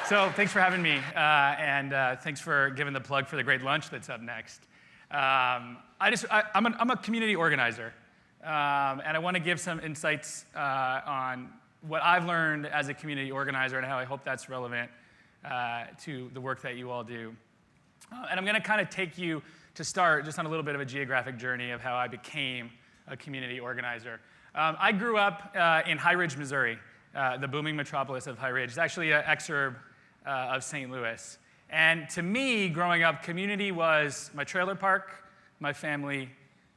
So thanks for having me, and thanks for giving the plug for the great lunch that's up next. I'm a community organizer, and I want to give some insights on what I've learned as a community organizer and how I hope that's relevant to the work that you all do. And I'm going to kind of take you to start just on a little bit of a geographic journey of how I became a community organizer. I grew up in High Ridge, Missouri, the booming metropolis of High Ridge. It's actually an exurb of St. Louis. And to me, growing up, community was my trailer park, my family,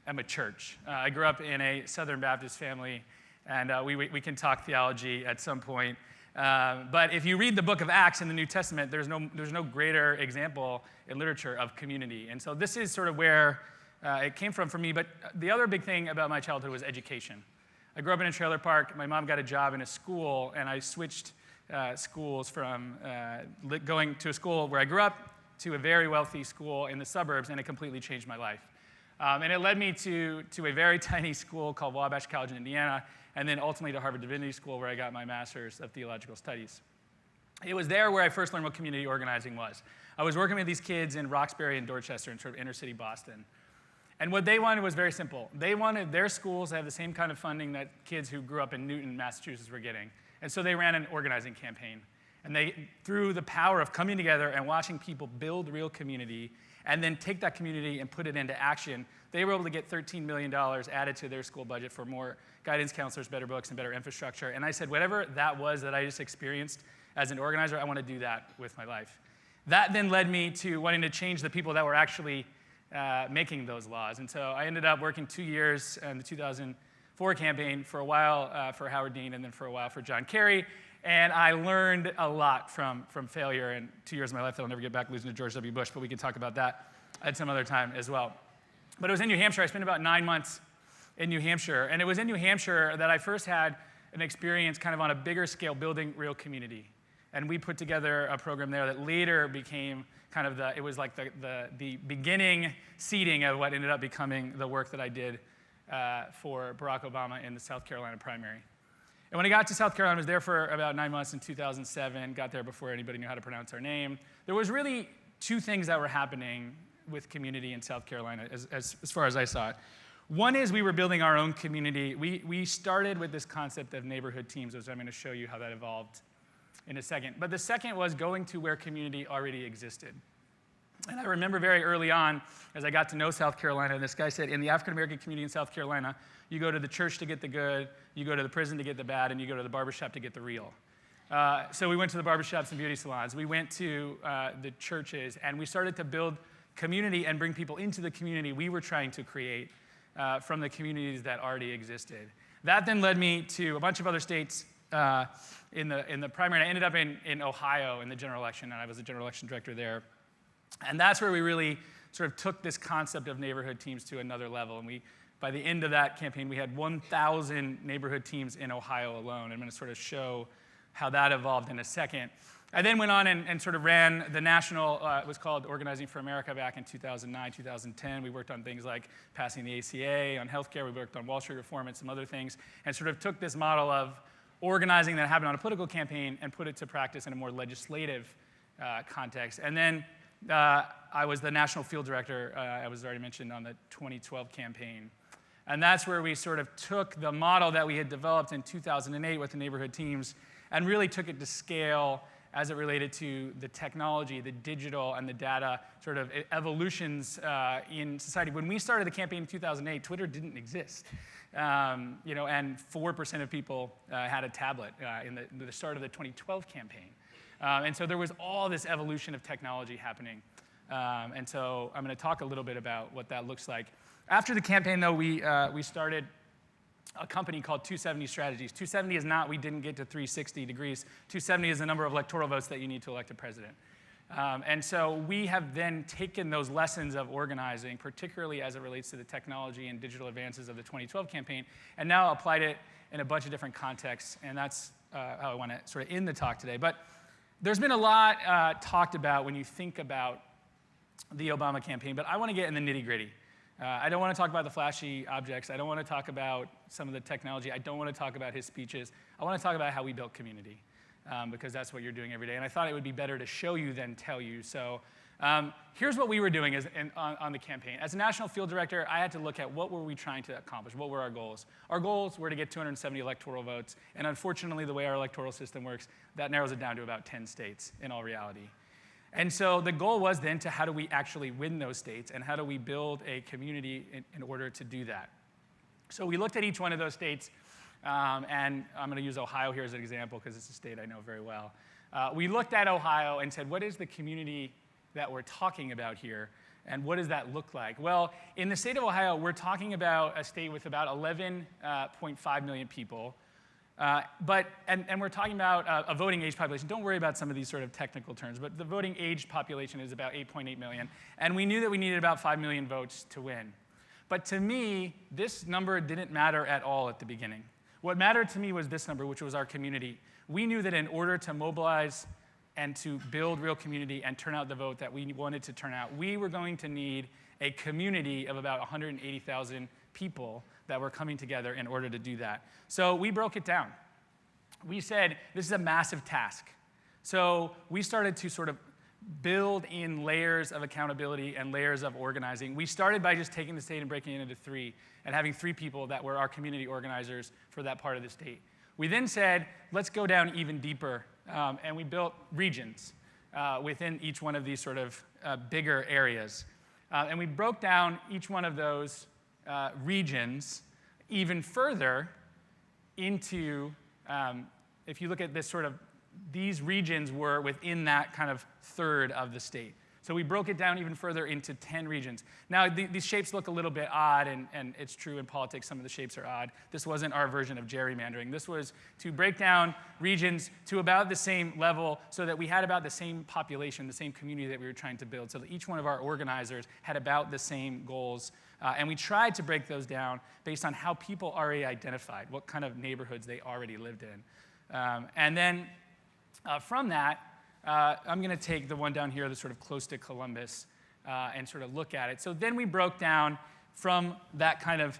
and my church. I grew up in a Southern Baptist family, and we can talk theology at some point. But if you read the book of Acts in the New Testament, there's no greater example in literature of community. And so this is sort of where it came from for me. But the other big thing about my childhood was education. I grew up in a trailer park. My mom got a job in a school, and I switched schools from going to a school where I grew up to a very wealthy school in the suburbs, and it completely changed my life. And it led me to a very tiny school called Wabash College in Indiana, and then ultimately to Harvard Divinity School, where I got my Master's of Theological Studies. It was there where I first learned what community organizing was. I was working with these kids in Roxbury and Dorchester in sort of inner city Boston. And what they wanted was very simple. They wanted their schools to have the same kind of funding that kids who grew up in Newton, Massachusetts were getting. And so they ran an organizing campaign. And they, through the power of coming together and watching people build real community and then take that community and put it into action, they were able to get $13 million added to their school budget for more guidance counselors, better books, and better infrastructure. And I said, whatever that was that I just experienced as an organizer, I want to do that with my life. That then led me to wanting to change the people that were actually making those laws. And so I ended up working 2 years in the 2004 campaign, for a while for Howard Dean, and then for a while for John Kerry. And I learned a lot from failure in 2 years of my life that I'll never get back, losing to George W. Bush, but we can talk about that at some other time as well. But it was in New Hampshire. I spent about 9 months in New Hampshire. And it was in New Hampshire that I first had an experience kind of on a bigger scale building real community. And we put together a program there that later became kind of it was like the beginning seeding of what ended up becoming the work that I did for Barack Obama in the South Carolina primary. And when I got to South Carolina, I was there for about 9 months in 2007, got there before anybody knew how to pronounce our name. There was really two things that were happening with community in South Carolina as far as I saw it. One is we were building our own community. We started with this concept of neighborhood teams, which I'm going to show you how that evolved in a second. But the second was going to where community already existed. And I remember very early on, as I got to know South Carolina, this guy said, in the African-American community in South Carolina, you go to the church to get the good, you go to the prison to get the bad, and you go to the barbershop to get the real. So we went to the barbershops and beauty salons. We went to the churches, and we started to build community and bring people into the community we were trying to create from the communities that already existed. That then led me to a bunch of other states in the primary. And I ended up in Ohio in the general election, and I was the general election director there. And that's where we really sort of took this concept of neighborhood teams to another level. And by the end of that campaign, we had 1,000 neighborhood teams in Ohio alone. I'm going to sort of show how that evolved in a second. I then went on and sort of ran the national, it was called Organizing for America back in 2009, 2010. We worked on things like passing the ACA, on healthcare. We worked on Wall Street reform and some other things, and sort of took this model of organizing that happened on a political campaign and put it to practice in a more legislative context. And then I was the national field director, I was already mentioned, on the 2012 campaign. And that's where we sort of took the model that we had developed in 2008 with the neighborhood teams and really took it to scale as it related to the technology, the digital, and the data sort of evolutions in society. When we started the campaign in 2008, Twitter didn't exist. And 4% of people had a tablet in the start of the 2012 campaign. And so there was all this evolution of technology happening. And so I'm going to talk a little bit about what that looks like. After the campaign, though, we started a company called 270 Strategies. 270 is not we didn't get to 360 degrees. 270 is the number of electoral votes that you need to elect a president. And so we have then taken those lessons of organizing, particularly as it relates to the technology and digital advances of the 2012 campaign, and now applied it in a bunch of different contexts. And that's how I want to sort of end the talk today. But there's been a lot talked about when you think about the Obama campaign, but I want to get in the nitty-gritty. I don't want to talk about the flashy objects. I don't want to talk about some of the technology. I don't want to talk about his speeches. I want to talk about how we built community. because that's what you're doing every day. And I thought it would be better to show you than tell you. So here's what we were doing on the campaign. As a national field director, I had to look at what were we trying to accomplish, what were our goals. Our goals were to get 270 electoral votes, and unfortunately, the way our electoral system works, that narrows it down to about 10 states in all reality. And so the goal was then to how do we actually win those states, and how do we build a community in order to do that. So we looked at each one of those states, and I'm going to use Ohio here as an example because it's a state I know very well. We looked at Ohio and said, what is the community that we're talking about here, and what does that look like? Well, in the state of Ohio, we're talking about a state with about 11.5 million people, and we're talking about a voting age population. Don't worry about some of these sort of technical terms, but the voting age population is about 8.8 million, and we knew that we needed about 5 million votes to win. But to me, this number didn't matter at all at the beginning. What mattered to me was this number, which was our community. We knew that in order to mobilize and to build real community and turn out the vote that we wanted to turn out, we were going to need a community of about 180,000 people that were coming together in order to do that. So we broke it down. We said, this is a massive task. So we started to sort of build in layers of accountability and layers of organizing. We started by just taking the state and breaking it into 3 and having 3 people that were our community organizers for that part of the state. We then said, let's go down even deeper, and we built regions within each one of these sort of bigger areas. And we broke down each one of those regions even further into, if you look at this sort of, these regions were within that kind of third of the state. So we broke it down even further into 10 regions. Now, these shapes look a little bit odd, and it's true in politics, some of the shapes are odd. This wasn't our version of gerrymandering. This was to break down regions to about the same level so that we had about the same population, the same community that we were trying to build, so that each one of our organizers had about the same goals. And we tried to break those down based on how people already identified, what kind of neighborhoods they already lived in. And then from that, I'm going to take the one down here that's sort of close to Columbus and sort of look at it. So then we broke down from that kind of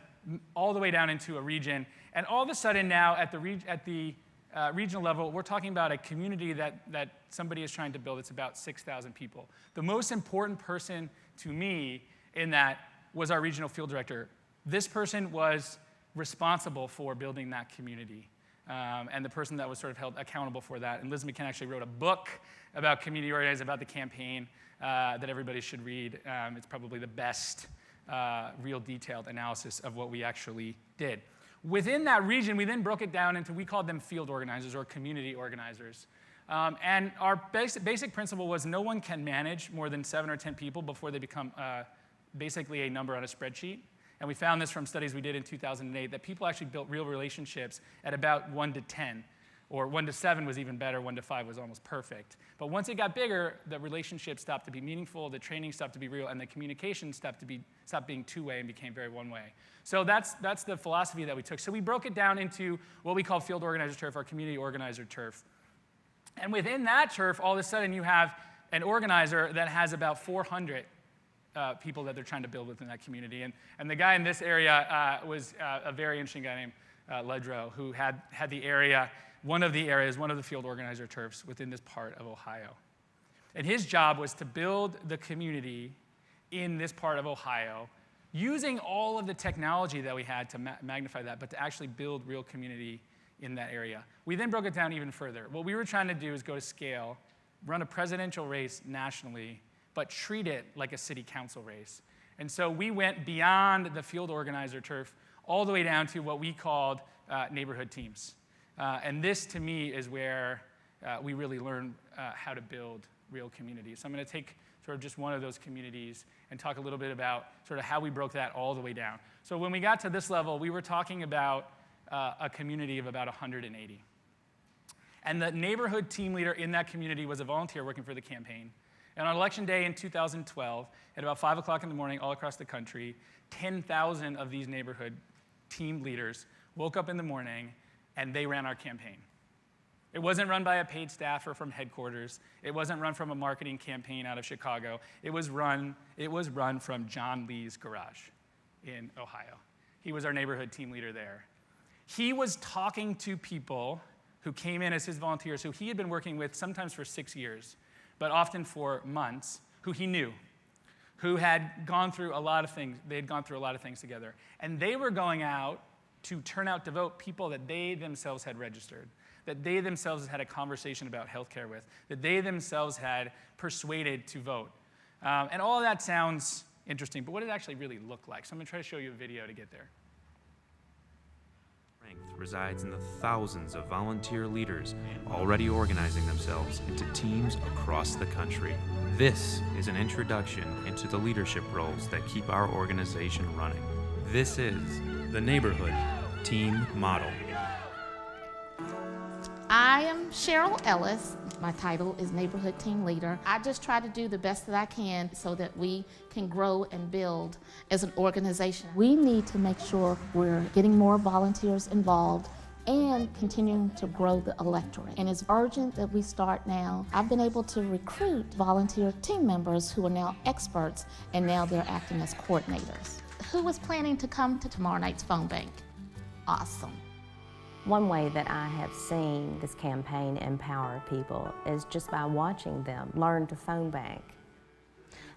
all the way down into a region. And all of a sudden now at the regional level, we're talking about a community that somebody is trying to build. It's about 6,000 people. The most important person to me in that was our regional field director. This person was responsible for building that community. And the person that was sort of held accountable for that. And Liz McKenna actually wrote a book about community organizing, about the campaign, that everybody should read. It's probably the best real detailed analysis of what we actually did. Within that region, we then broke it down into, we called them field organizers or community organizers. And our basic principle was no one can manage more than 7 or 10 people before they become basically a number on a spreadsheet. And we found this from studies we did in 2008, that people actually built real relationships at about 1 to 10, or 1 to 7 was even better, 1 to 5 was almost perfect. But once it got bigger, the relationships stopped to be meaningful, the training stopped to be real, and the communication stopped being two-way and became very one-way. So that's the philosophy that we took. So we broke it down into what we call field organizer turf, or community organizer turf. And within that turf, all of a sudden you have an organizer that has about 400 people that they're trying to build within that community. And the guy in this area was a very interesting guy named Ledrow, who had the area, one of the field organizer turfs within this part of Ohio. And his job was to build the community in this part of Ohio, using all of the technology that we had to magnify that, but to actually build real community in that area. We then broke it down even further. What we were trying to do is go to scale, run a presidential race nationally, but treat it like a city council race. And so we went beyond the field organizer turf all the way down to what we called neighborhood teams. And this, to me, is where we really learn how to build real communities. So I'm going to take sort of just one of those communities and talk a little bit about sort of how we broke that all the way down. So when we got to this level, we were talking about a community of about 180. And the neighborhood team leader in that community was a volunteer working for the campaign. And on election day in 2012, at about 5 o'clock in the morning all across the country, 10,000 of these neighborhood team leaders woke up in the morning and they ran our campaign. It wasn't run by a paid staffer from headquarters. It wasn't run from a marketing campaign out of Chicago. It was run from John Lee's garage in Ohio. He was our neighborhood team leader there. He was talking to people who came in as his volunteers, who he had been working with sometimes for 6 years, but often for months, who he knew, who had gone through a lot of things. They had gone through a lot of things together. And they were going out to turn out to vote people that they themselves had registered, that they themselves had a conversation about healthcare with, that they themselves had persuaded to vote. And all of that sounds interesting, but what does it actually really look like? So I'm going to try to show you a video to get there. Strength resides in the thousands of volunteer leaders already organizing themselves into teams across the country. This is an introduction into the leadership roles that keep our organization running. This is the Neighborhood Team Model. I am Cheryl Ellis. My title is Neighborhood Team Leader. I just try to do the best that I can so that we can grow and build as an organization. We need to make sure we're getting more volunteers involved and continuing to grow the electorate. And it's urgent that we start now. I've been able to recruit volunteer team members who are now experts, and now they're acting as coordinators. Who is planning to come to tomorrow night's phone bank? Awesome. One way that I have seen this campaign empower people is just by watching them learn to phone bank.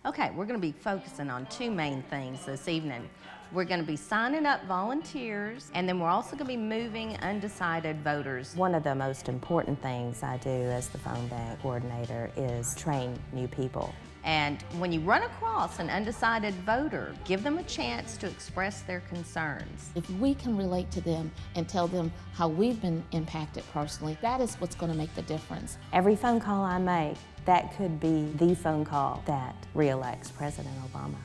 Okay, we're going to be focusing on two main things this evening. We're going to be signing up volunteers, and then we're also going to be moving undecided voters. One of the most important things I do as the phone bank coordinator is train new people. And when you run across an undecided voter, give them a chance to express their concerns. If we can relate to them and tell them how we've been impacted personally, that is what's going to make the difference. Every phone call I make, that could be the phone call that re-elects President Obama.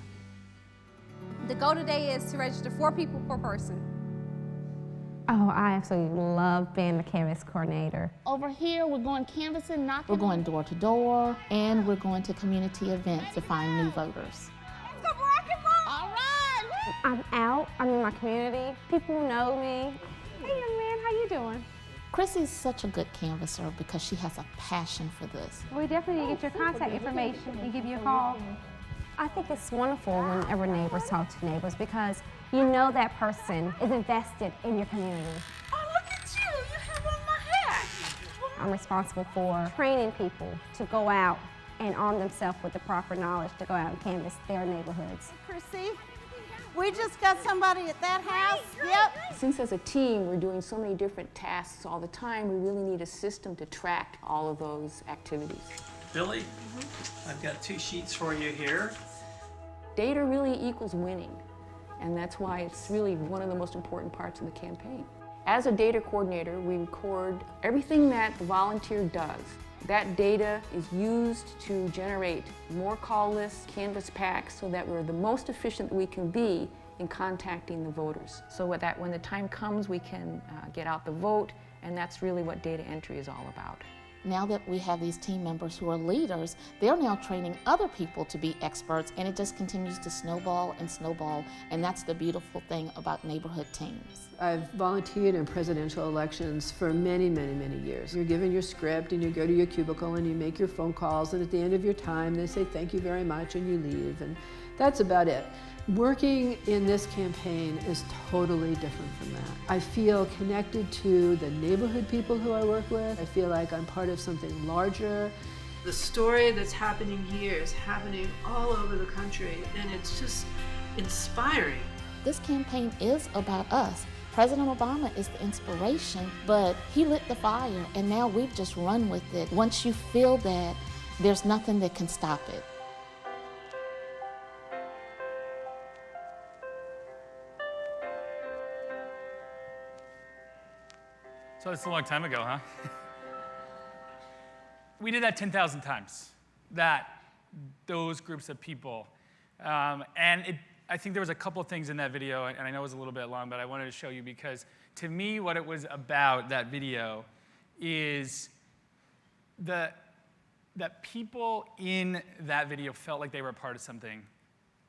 The goal today is to register 4 people per person. Oh, I absolutely love being the canvas coordinator. Over here, we're going canvassing, knocking. We're going door to door, and we're going to community events to find new voters. Let's go rock and roll! All right! I'm out, I'm in my community, people know me. Hey young man, how you doing? Chrissy's such a good canvasser because she has a passion for this. We definitely need to get your contact information and give you a call. I think it's wonderful whenever neighbors talk to neighbors because you know that person is invested in your community. Oh, look at you! You have on my hat! I'm responsible for training people to go out and arm themselves with the proper knowledge to go out and canvass their neighborhoods. Chrissy, we just got somebody at that house. Yep. Since as a team we're doing so many different tasks all the time, we really need a system to track all of those activities. Billy, I've got 2 sheets for you here. Data really equals winning, and that's why it's really one of the most important parts of the campaign. As a data coordinator, we record everything that the volunteer does. That data is used to generate more call lists, canvas packs, so that we're the most efficient we can be in contacting the voters. So that when the time comes, we can get out the vote, and that's really what data entry is all about. Now that we have these team members who are leaders, they're now training other people to be experts, and it just continues to snowball and snowball, and that's the beautiful thing about neighborhood teams. I've volunteered in presidential elections for many, many, many years. You're given your script and you go to your cubicle and you make your phone calls, and at the end of your time they say thank you very much and you leave, and that's about it. Working in this campaign is totally different from that. I feel connected to the neighborhood people who I work with. I feel like I'm part of something larger. The story that's happening here is happening all over the country, and it's just inspiring. This campaign is about us. President Obama is the inspiration, but he lit the fire, and now we've just run with it. Once you feel that, there's nothing that can stop it. So it's a long time ago, huh? We did that 10,000 times, those groups of people. I think there was a couple things in that video, and I know it was a little bit long, but I wanted to show you because to me what it was about, that video, is that people in that video felt like they were a part of something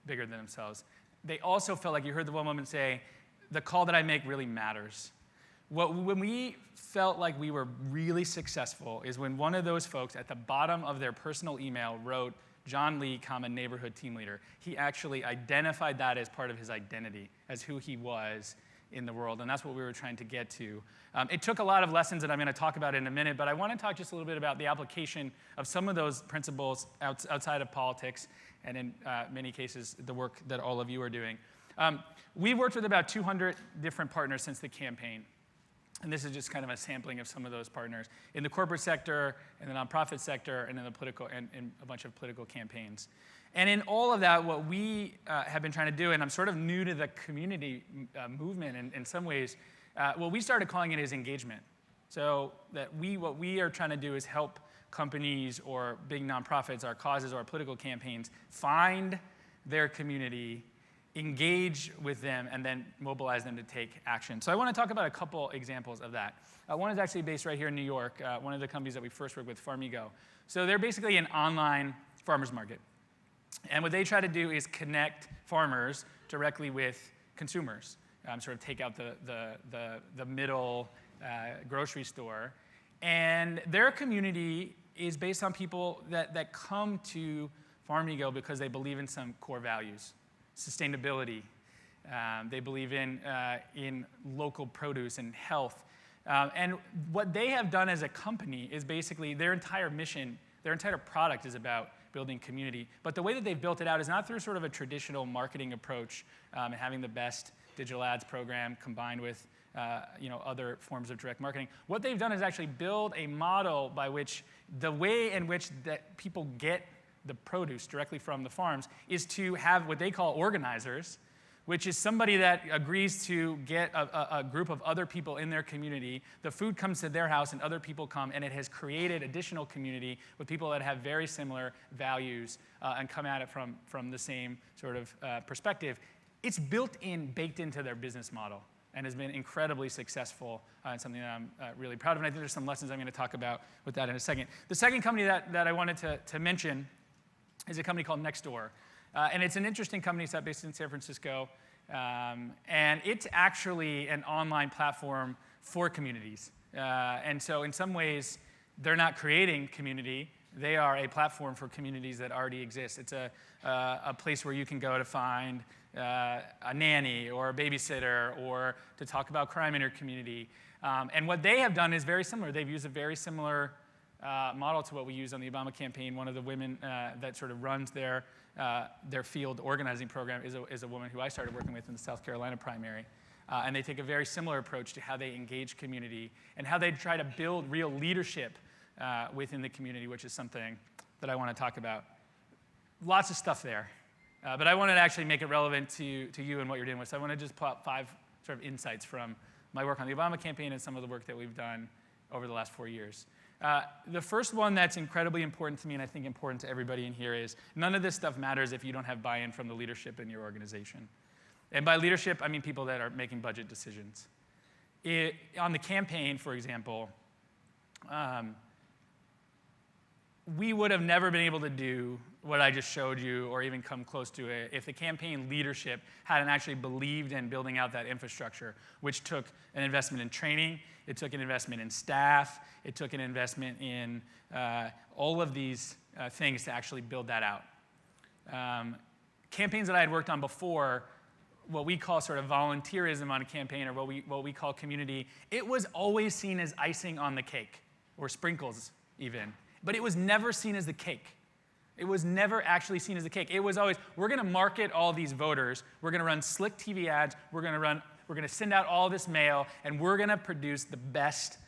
bigger than themselves. They also felt like, you heard the one woman say, the call that I make really matters. When we felt like we were really successful is when one of those folks at the bottom of their personal email wrote, John Lee, neighborhood team leader. He actually identified that as part of his identity, as who he was, in the world, and that's what we were trying to get to. It took a lot of lessons that I'm going to talk about in a minute, but I want to talk just a little bit about the application of some of those principles outside of politics, and in many cases, the work that all of you are doing. We've worked with about 200 different partners since the campaign. And this is just kind of a sampling of some of those partners in the corporate sector, in the nonprofit sector, and in the political and a bunch of political campaigns. And in all of that, what we have been trying to do, and I'm sort of new to the community movement in some ways, what we started calling it is engagement. So that what we are trying to do is help companies or big nonprofits, our causes, or political campaigns find their community, engage with them, and then mobilize them to take action. So I want to talk about a couple examples of that. One is actually based right here in New York, one of the companies that we first worked with, Farmigo. So they're basically an online farmers market. And what they try to do is connect farmers directly with consumers, sort of take out the middle grocery store. And their community is based on people that come to Farmigo because they believe in some core values. Sustainability. They believe in local produce and health. And what they have done as a company is basically their entire mission, their entire product is about building community. But the way that they've built it out is not through sort of a traditional marketing approach and having the best digital ads program combined with other forms of direct marketing. What they've done is actually build a model by which the way in which that people get the produce directly from the farms is to have what they call organizers, which is somebody that agrees to get a group of other people in their community. The food comes to their house and other people come, and it has created additional community with people that have very similar values and come at it from the same sort of perspective. It's baked into their business model and has been incredibly successful and something that I'm really proud of. And I think there's some lessons I'm going to talk about with that in a second. The second company that I wanted to mention is a company called Nextdoor. And it's an interesting company. It's based in San Francisco. And it's actually an online platform for communities. And so in some ways, they're not creating community. They are a platform for communities that already exist. It's a place where you can go to find a nanny or a babysitter or to talk about crime in your community. And what they have done is very similar. They've used a very similar model to what we use on the Obama campaign. One of the women that sort of runs their field organizing program is a woman who I started working with in the South Carolina primary. And they take a very similar approach to how they engage community and how they try to build real leadership within the community, which is something that I want to talk about. Lots of stuff there. But I wanted to actually make it relevant to you and what you're doing with. So I want to just pull out 5 sort of insights from my work on the Obama campaign and some of the work that we've done over the last 4 years. The first one that's incredibly important to me, and I think important to everybody in here, is none of this stuff matters if you don't have buy-in from the leadership in your organization. And by leadership, I mean people that are making budget decisions. On the campaign, for example, we would have never been able to do what I just showed you or even come close to it if the campaign leadership hadn't actually believed in building out that infrastructure, which took an investment in training, it took an investment in staff, it took an investment in all of these things to actually build that out. Campaigns that I had worked on before, what we call sort of volunteerism on a campaign or what we call community, it was always seen as icing on the cake, or sprinkles even. But it was never seen as the cake. It was never actually seen as the cake. It was always, we're going to market all these voters. We're going to run slick TV ads. We're going to send out all this mail, and we're going to produce the best,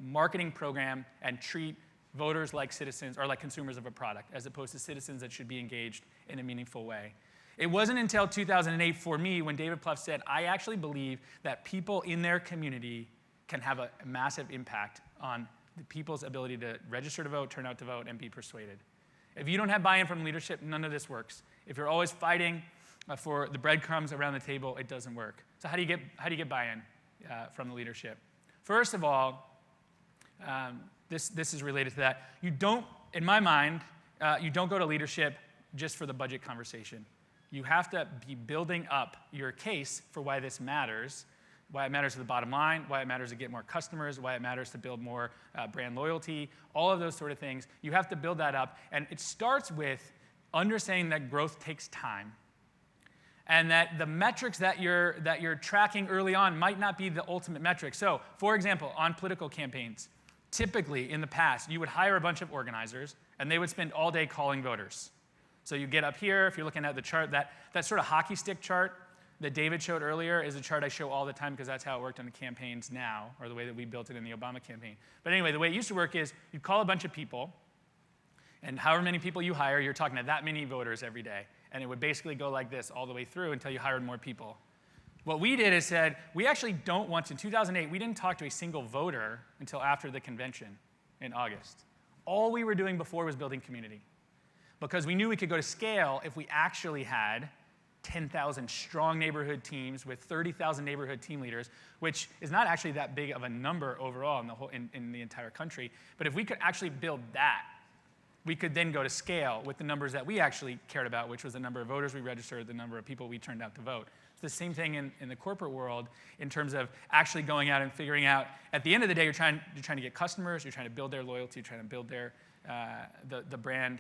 marketing program and treat voters like citizens or like consumers of a product, as opposed to citizens that should be engaged in a meaningful way. It wasn't until 2008 for me when David Plouffe said, I actually believe that people in their community can have a massive impact on the people's ability to register to vote, turn out to vote, and be persuaded. If you don't have buy-in from leadership, none of this works. If you're always fighting for the breadcrumbs around the table, it doesn't work. So how do you get buy-in from the leadership? First of all, this is related to that. You don't, in my mind, you don't go to leadership just for the budget conversation. You have to be building up your case for why this matters, why it matters to the bottom line, why it matters to get more customers, why it matters to build more brand loyalty, all of those sort of things. You have to build that up. And it starts with understanding that growth takes time. and that the metrics that you're tracking early on might not be the ultimate metric. So, for example, on political campaigns, typically in the past, you would hire a bunch of organizers, and they would spend all day calling voters. So you get up here, if you're looking at the chart, that sort of hockey stick chart that David showed earlier is a chart I show all the time because that's how it worked on the campaigns now, or the way that we built it in the Obama campaign. But anyway, the way it used to work is you call a bunch of people, and however many people you hire, you're talking to that many voters every day. And it would basically go like this all the way through until you hired more people. What we did is said, we actually don't want to. In 2008, we didn't talk to a single voter until after the convention in August. All we were doing before was building community. Because we knew we could go to scale if we actually had 10,000 strong neighborhood teams with 30,000 neighborhood team leaders, which is not actually that big of a number overall in the entire country. But if we could actually build that, we could then go to scale with the numbers that we actually cared about, which was the number of voters we registered, the number of people we turned out to vote. It's the same thing in the corporate world in terms of actually going out and figuring out, at the end of the day, you're trying to get customers, you're trying to build their loyalty, you're trying to build their, the brand.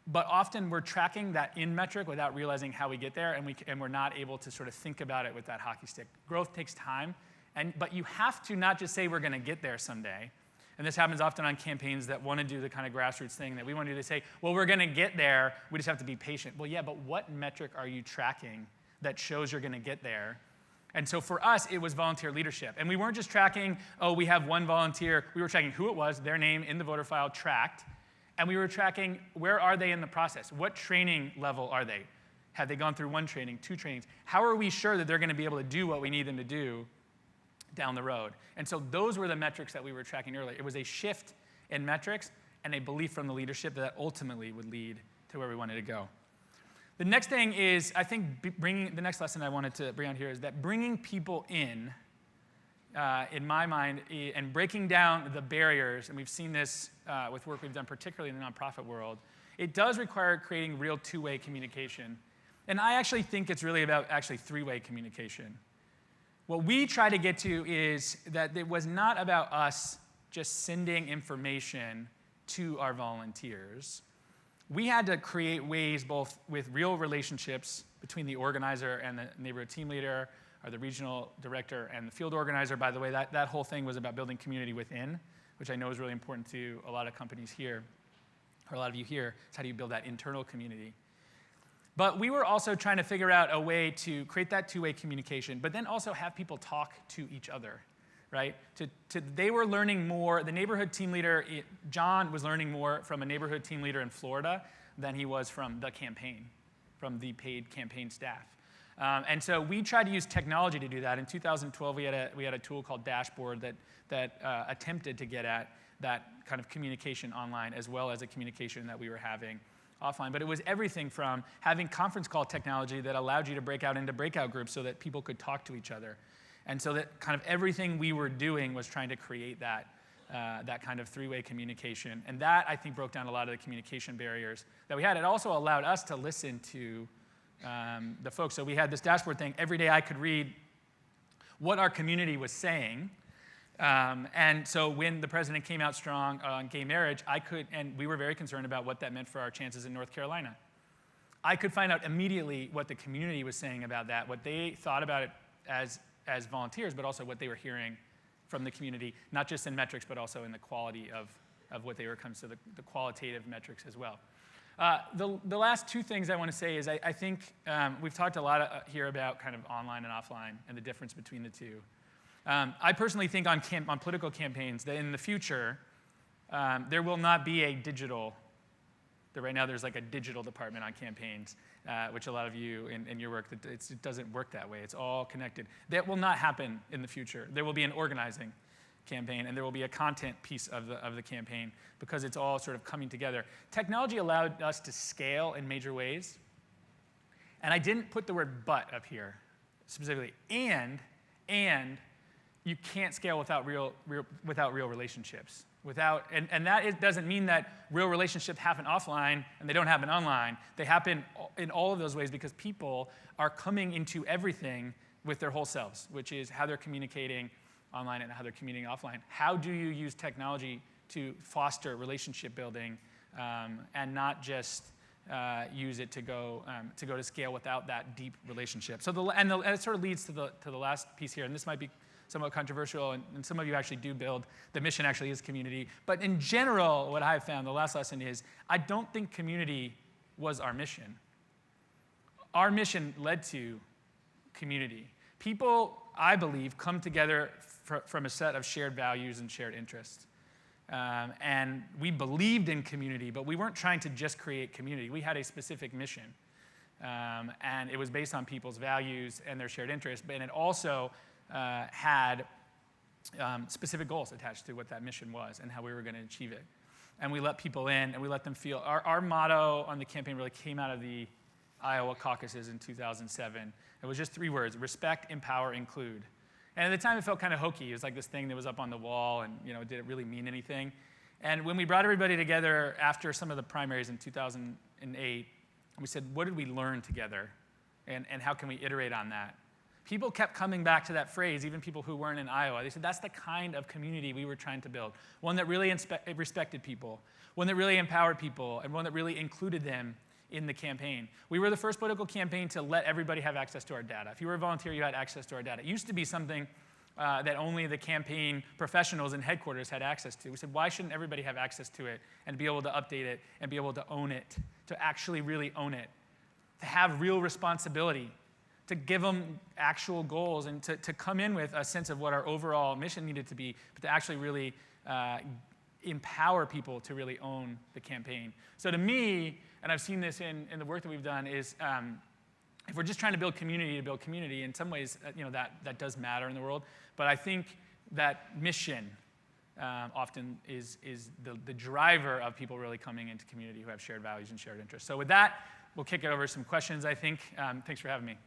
But often we're tracking that in metric without realizing how we get there, and we're not able to sort of think about it with that hockey stick. Growth takes time, but you have to not just say we're going to get there someday. And this happens often on campaigns that want to do the kind of grassroots thing that we want to do. They say, well, we're going to get there. We just have to be patient. Well, yeah, but what metric are you tracking that shows you're going to get there? And so for us, it was volunteer leadership. And we weren't just tracking, oh, we have one volunteer. We were tracking who it was, their name in the voter file tracked. And we were tracking where are they in the process? What training level are they? Have they gone through 1 training, 2 trainings? How are we sure that they're going to be able to do what we need them to do down the road? And so those were the metrics that we were tracking earlier. It was a shift in metrics and a belief from the leadership that ultimately would lead to where we wanted to go. The next thing is, I think the next lesson I wanted to bring out here is that bringing people in my mind, and breaking down the barriers, and we've seen this with work we've done particularly in the nonprofit world, it does require creating real two-way communication. And I actually think it's really about actually 3-way communication. What we try to get to is that it was not about us just sending information to our volunteers. We had to create ways both with real relationships between the organizer and the neighborhood team leader, or the regional director and the field organizer. By the way, that whole thing was about building community within, which I know is really important to a lot of companies here, or a lot of you here. It's how do you build that internal community? But we were also trying to figure out a way to create that two-way communication, but then also have people talk to each other, right? They were learning more. The neighborhood team leader, John, was learning more from a neighborhood team leader in Florida than he was from the campaign, from the paid campaign staff. And so we tried to use technology to do that. In 2012, we had a tool called Dashboard that attempted to get at that kind of communication online, as well as a communication that we were having offline. But it was everything from having conference call technology that allowed you to break out into breakout groups so that people could talk to each other. And so that kind of everything we were doing was trying to create that kind of 3-way communication. And that, I think, broke down a lot of the communication barriers that we had. It also allowed us to listen to the folks. So we had this dashboard thing. Every day I could read what our community was saying. And so when the president came out strong on gay marriage, and we were very concerned about what that meant for our chances in North Carolina. I could find out immediately what the community was saying about that, what they thought about it as volunteers, but also what they were hearing from the community, not just in metrics, but also in the quality of what they were coming to, the qualitative metrics as well. The last 2 things I want to say is I think we've talked a lot here about kind of online and offline and the difference between the two. I personally think on political campaigns that in the future, there will not be a digital, that right now there's like a digital department on campaigns, which a lot of you in your work, it doesn't work that way. It's all connected. That will not happen in the future. There will be an organizing campaign, and there will be a content piece of the campaign because it's all sort of coming together. Technology allowed us to scale in major ways, and I didn't put the word "but" up here specifically. And you can't scale without real relationships. And that doesn't mean that real relationships happen offline and they don't happen online. They happen in all of those ways because people are coming into everything with their whole selves, which is how they're communicating online and how they're communicating offline. How do you use technology to foster relationship building and not just use it to go to scale without that deep relationship. So and it sort of leads to the last piece here, and this might be somewhat controversial, and some of you actually do build. The mission actually is community. But in general, what I've found, the last lesson is, I don't think community was our mission. Our mission led to community. People, I believe, come together from a set of shared values and shared interests. And we believed in community, but we weren't trying to just create community. We had a specific mission. And it was based on people's values and their shared interests, and it also had specific goals attached to what that mission was and how we were going to achieve it. And we let people in, and we let them feel. Our motto on the campaign really came out of the Iowa caucuses in 2007. It was just 3 words: respect, empower, include. And at the time, it felt kind of hokey. It was like this thing that was up on the wall, and did it really mean anything? And when we brought everybody together after some of the primaries in 2008, we said, what did we learn together? And how can we iterate on that? People kept coming back to that phrase, even people who weren't in Iowa. They said, that's the kind of community we were trying to build. One that really respected people, one that really empowered people, and one that really included them in the campaign. We were the first political campaign to let everybody have access to our data. If you were a volunteer, you had access to our data. It used to be something that only the campaign professionals in headquarters had access to. We said, why shouldn't everybody have access to it and be able to update it and be able to own it, to actually really own it, to have real responsibility, to give them actual goals, and to come in with a sense of what our overall mission needed to be, but to actually really empower people to really own the campaign. So to me, and I've seen this in the work that we've done, is if we're just trying to build community, in some ways, that does matter in the world. But I think that mission often is the driver of people really coming into community who have shared values and shared interests. So with that, we'll kick it over to some questions, I think. Thanks for having me.